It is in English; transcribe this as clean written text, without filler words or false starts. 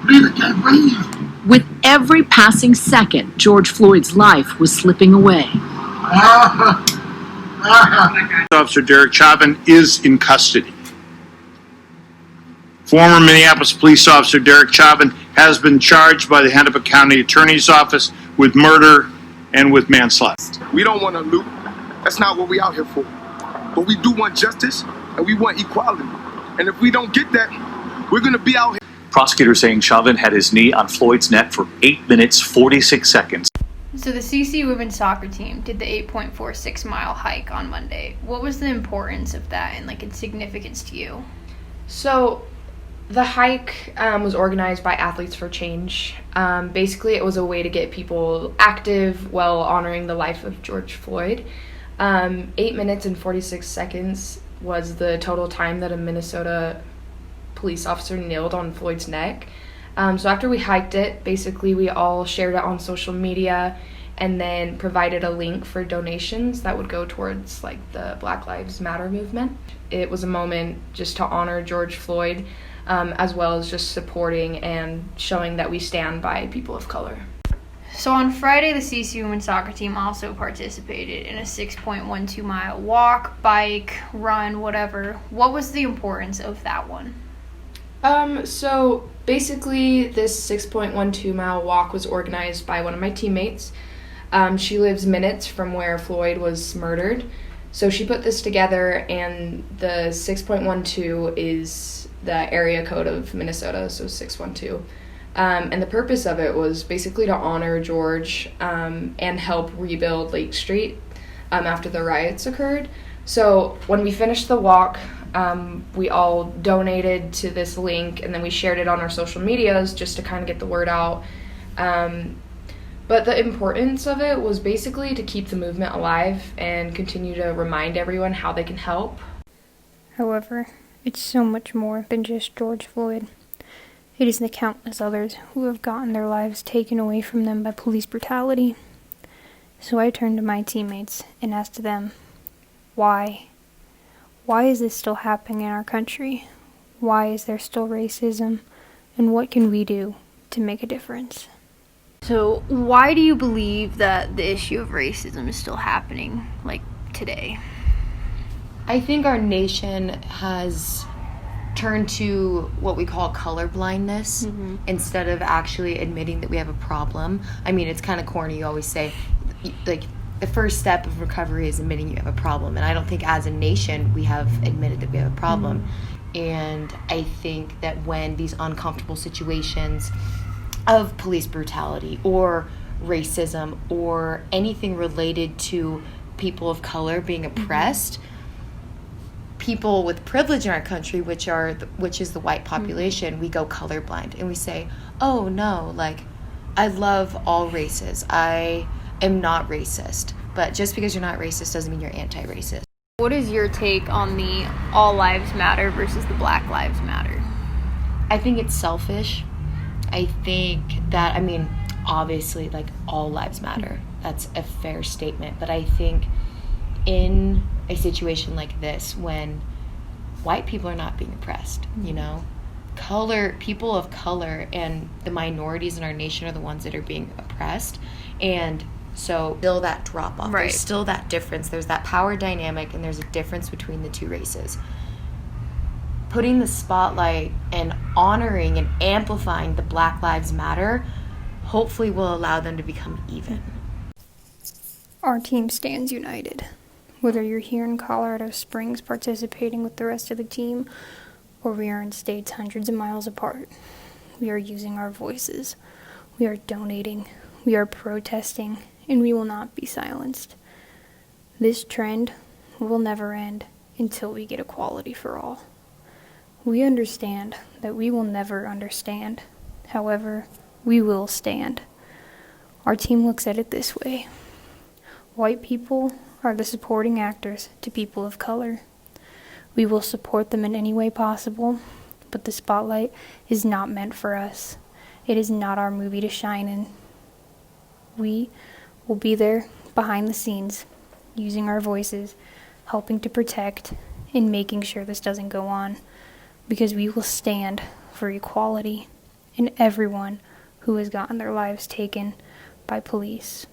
breathe, I can't breathe. With every passing second, George Floyd's life was slipping away. Officer Derek Chauvin is in custody. Former Minneapolis police officer Derek Chauvin has been charged by the Hennepin County Attorney's Office with murder and with manslaughter. We don't want to loot. That's not what we out here for. But we do want justice and we want equality. And if we don't get that, we're going to be out here. Prosecutors saying Chauvin had his knee on Floyd's neck for 8 minutes, 46 seconds. So the CC women's soccer team did the 8.46 mile hike on Monday. What was the importance of that and its significance to you? So the hike was organized by Athletes for Change. Basically, it was a way to get people active while honoring the life of George Floyd. 8 minutes and 46 seconds was the total time that a Minnesota police officer kneeled on Floyd's neck. So after we hiked it, basically we all shared it on social media and then provided a link for donations that would go towards the Black Lives Matter movement. It was a moment just to honor George Floyd, as well as just supporting and showing that we stand by people of color. So on Friday, the CC women's soccer team also participated in a 6.12 mile walk, bike, run, whatever. What was the importance of that one? So basically this 6.12 mile walk was organized by one of my teammates. She lives minutes from where Floyd was murdered. So she put this together, and the 6.12 is the area code of Minnesota, so 612. And the purpose of it was basically to honor George and help rebuild Lake Street after the riots occurred. So when we finished the walk, we all donated to this link, and then we shared it on our social medias just to kind of get the word out. But the importance of it was basically to keep the movement alive and continue to remind everyone how they can help. However, it's so much more than just George Floyd. It is the countless others who have gotten their lives taken away from them by police brutality. So I turned to my teammates and asked them, why? Why is this still happening in our country? Why is there still racism? And what can we do to make a difference? So why do you believe that the issue of racism is still happening, today? I think our nation has turned to what we call color blindness instead of actually admitting that we have a problem. I mean, it's kind of corny. You always say, the first step of recovery is admitting you have a problem. And I don't think as a nation we have admitted that we have a problem. And I think that when these uncomfortable situations of police brutality or racism or anything related to people of color being oppressed, people with privilege in our country, which is the white population, we go colorblind and we say, oh no, I love all races. I am not racist. But just because you're not racist doesn't mean you're anti-racist. What is your take on the all lives matter versus the Black Lives Matter? I think it's selfish. I think that, obviously, all lives matter. That's a fair statement. But I think in a situation like this, when white people are not being oppressed, people of color and the minorities in our nation are the ones that are being oppressed. And so still that drop off. Right. There's still that difference. There's that power dynamic, and there's a difference between the two races. Putting the spotlight and honoring and amplifying the Black Lives Matter hopefully will allow them to become even. Our team stands united. Whether you're here in Colorado Springs participating with the rest of the team, or we are in states hundreds of miles apart, we are using our voices. We are donating. We are protesting, and we will not be silenced. This trend will never end until we get equality for all. We understand that we will never understand. However, we will stand. Our team looks at it this way. White people are the supporting actors to people of color. We will support them in any way possible, but the spotlight is not meant for us. It is not our movie to shine in. We will be there behind the scenes, using our voices, helping to protect, and making sure this doesn't go on, because we will stand for equality and everyone who has gotten their lives taken by police.